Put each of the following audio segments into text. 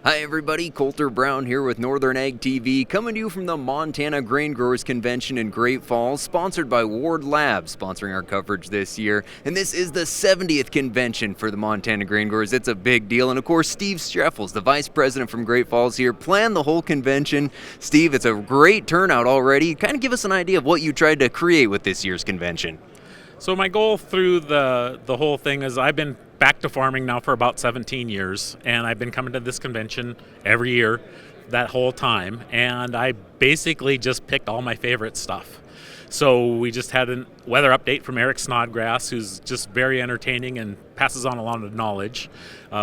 Hi everybody, Coulter Brown here with Northern Ag TV, coming to you from the Montana Grain Growers Convention in Great Falls, sponsored by Ward Labs, sponsoring our coverage this year. And this is the 70th convention for the Montana Grain Growers. It's a big deal. And of course, Steve Sheffels, the vice president from Great Falls here, planned the whole convention. Steve, it's a great turnout already. Kind of give us an idea of what you tried to create with this year's convention. So my goal through the whole thing is I've been back to farming now for about 17 years, and I've been coming to this convention every year that whole time, and I basically just picked all my favorite stuff. So we just had a weather update from Eric Snodgrass, who's just very entertaining and passes on a lot of knowledge.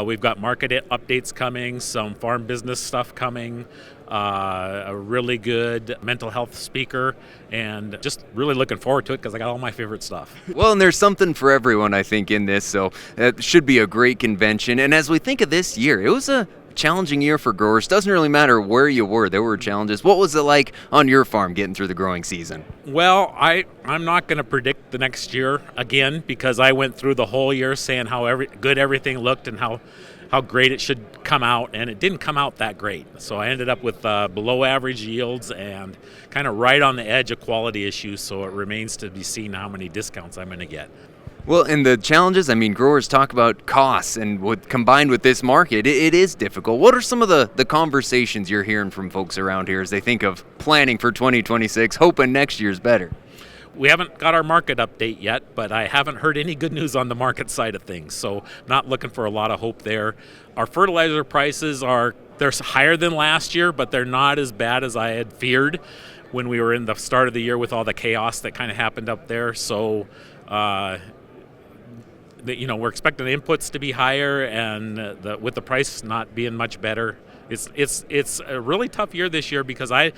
We've got market updates coming, some farm business stuff coming, a really good mental health speaker, and just really looking forward to it because I got all my favorite stuff. Well, and there's something for everyone, I think, in this, so it should be a great convention. And as we think of this year, it was a challenging year for growers. Doesn't really matter where you were, there were challenges. What was it like on your farm getting through the growing season? Well, I'm not going to predict the next year again because I went through the whole year saying how good everything looked and how great it should come out, and it didn't come out that great. So I ended up with below average yields and kind of right on the edge of quality issues, so it remains to be seen how many discounts I'm going to get. Well, and the challenges, growers talk about costs, and combined with this market, it is difficult. What are some of the conversations you're hearing from folks around here as they think of planning for 2026, hoping next year's better? We haven't got our market update yet, but I haven't heard any good news on the market side of things, so not looking for a lot of hope there. Our fertilizer prices they're higher than last year, but they're not as bad as I had feared when we were in the start of the year with all the chaos that kind of happened up there. So we're expecting the inputs to be higher, and with the price not being much better, it's a really tough year this year because I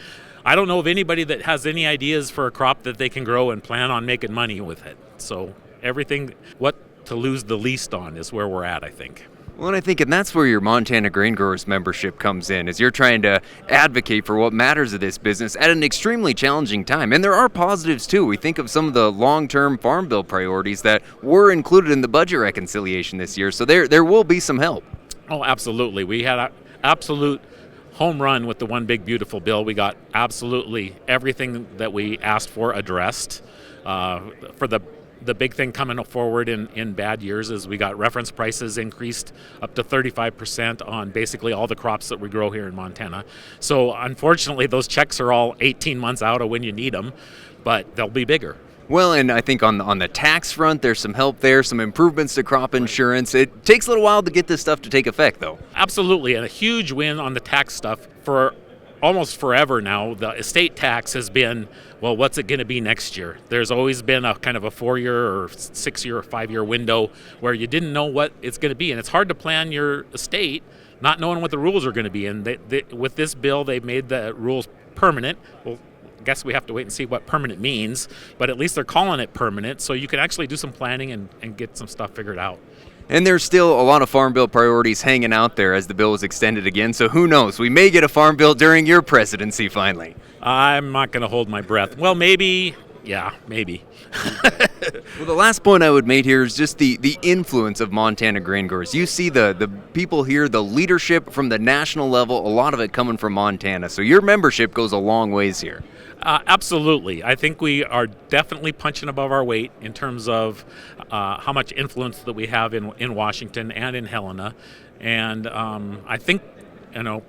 don't know of anybody that has any ideas for a crop that they can grow and plan on making money with it. So everything, what to lose the least on is where we're at, I think. Well, and I think that's where your Montana Grain Growers membership comes in, is you're trying to advocate for what matters of this business at an extremely challenging time. And there are positives, too. We think of some of the long-term farm bill priorities that were included in the budget reconciliation this year, so there will be some help. Oh, absolutely. We had an absolute home run with the One Big Beautiful bill. We got absolutely everything that we asked for addressed. For the big thing coming forward in bad years is we got reference prices increased up to 35% on basically all the crops that we grow here in Montana. So unfortunately, those checks are all 18 months out of when you need them, but they'll be bigger. Well, and I think on the tax front, there's some help there, some improvements to crop insurance. It takes a little while to get this stuff to take effect, though. Absolutely, and a huge win on the tax stuff for almost forever now. The estate tax has been, well, what's it going to be next year? There's always been a kind of a 4-year or 6-year or 5-year window where you didn't know what it's going to be, and it's hard to plan your estate not knowing what the rules are going to be. And with this bill, they made the rules permanent. Well, I guess we have to wait and see what permanent means, but at least they're calling it permanent, so you can actually do some planning and get some stuff figured out. And there's still a lot of farm bill priorities hanging out there as the bill is extended again, so who knows? We may get a farm bill during your presidency finally. I'm not going to hold my breath. Well, maybe. Yeah, maybe. Well, the last point I would make here is just the influence of Montana grain growers. You see the people here, the leadership from the national level, a lot of it coming from Montana. So your membership goes a long ways here. Absolutely. I think we are definitely punching above our weight in terms of how much influence that we have in Washington and in Helena. And I think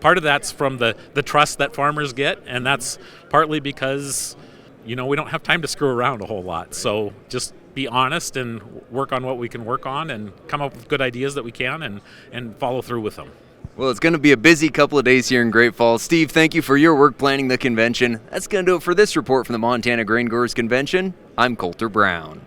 part of that's from the trust that farmers get, and that's partly because we don't have time to screw around a whole lot. So just be honest and work on what we can work on and come up with good ideas that we can and follow through with them. Well, it's going to be a busy couple of days here in Great Falls. Steve, thank you for your work planning the convention. That's going to do it for this report from the Montana Grain Growers Convention. I'm Coulter Brown.